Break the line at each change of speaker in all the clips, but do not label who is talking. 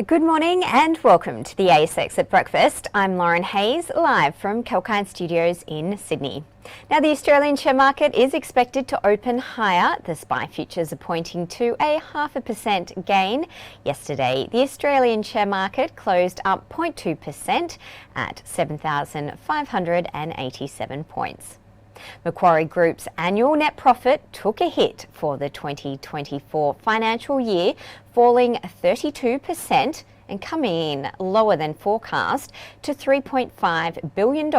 Good morning and welcome to the ASX at Breakfast. I'm Lauren Hayes, live from Kalkine Studios in Sydney. Now, the Australian share market is expected to open higher. The SPI futures are pointing to a 0.5% gain. Yesterday, the Australian share market closed up 0.2% at 7,587 points. Macquarie Group's annual net profit took a hit for the 2024 financial year, falling 32% and coming in lower than forecast to $3.5 billion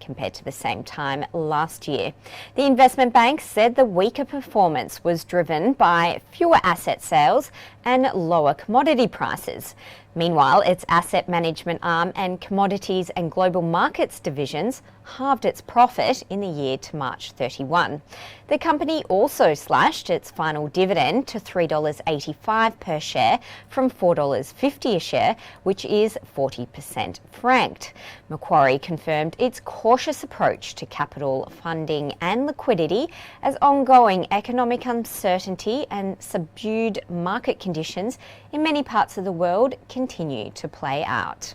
compared to the same time last year. The investment bank said the weaker performance was driven by fewer asset sales and lower commodity prices. Meanwhile, its asset management arm and commodities and global markets divisions halved its profit in the year to March 31. The company also slashed its final dividend to $3.85 per share from $4.50 a share, which is 40% franked. Macquarie confirmed its cautious approach to capital funding and liquidity as ongoing economic uncertainty and subdued market conditions in many parts of the world continue to play out.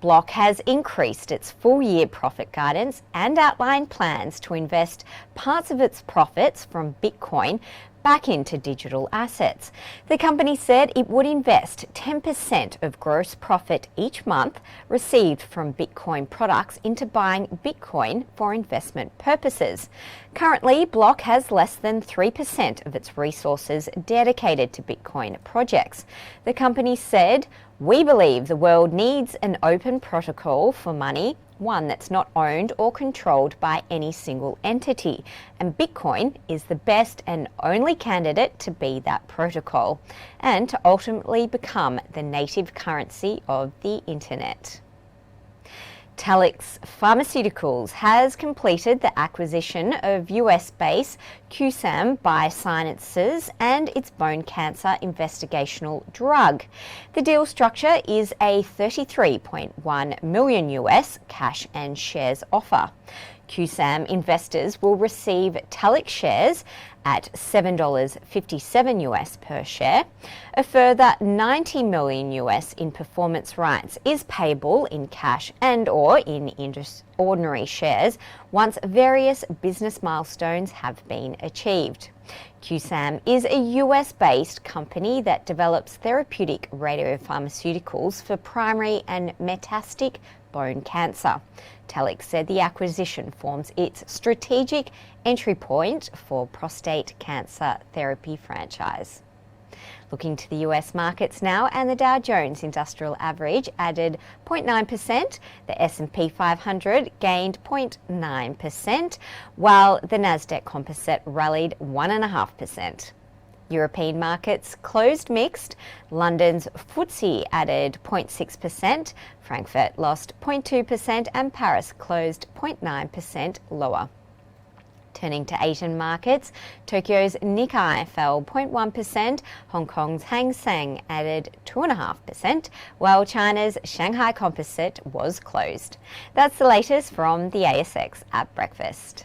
Block has increased its full-year profit guidance and outlined plans to invest parts of its profits from Bitcoin back into digital assets. The company said it would invest 10% of gross profit each month received from Bitcoin products into buying Bitcoin for investment purposes. Currently, Block has less than 3% of its resources dedicated to Bitcoin projects. The company said, "We believe the world needs an open protocol for money, one that's not owned or controlled by any single entity, and Bitcoin is the best and only candidate to be that protocol and to ultimately become the native currency of the internet." Telix Pharmaceuticals has completed the acquisition of US-based QSAM Biosciences and its bone cancer investigational drug. The deal structure is a $33.1 million US cash and shares offer. QSAM investors will receive Telix shares at $7.57 US per share. A further $90 million US in performance rights is payable in cash and or in ordinary shares once various business milestones have been achieved. QSAM is a US-based company that develops therapeutic radiopharmaceuticals for primary and metastatic bone cancer. Telix said the acquisition forms its strategic entry point for prostate cancer therapy franchise. Looking to the US markets now, and the Dow Jones Industrial Average added 0.9%, the S&P 500 gained 0.9%, while the Nasdaq Composite rallied 1.5%. European markets closed mixed. London's FTSE added 0.6%, Frankfurt lost 0.2%, and Paris closed 0.9% lower. Turning to Asian markets, Tokyo's Nikkei fell 0.1%, Hong Kong's Hang Seng added 2.5%, while China's Shanghai Composite was closed. That's the latest from the ASX at Breakfast.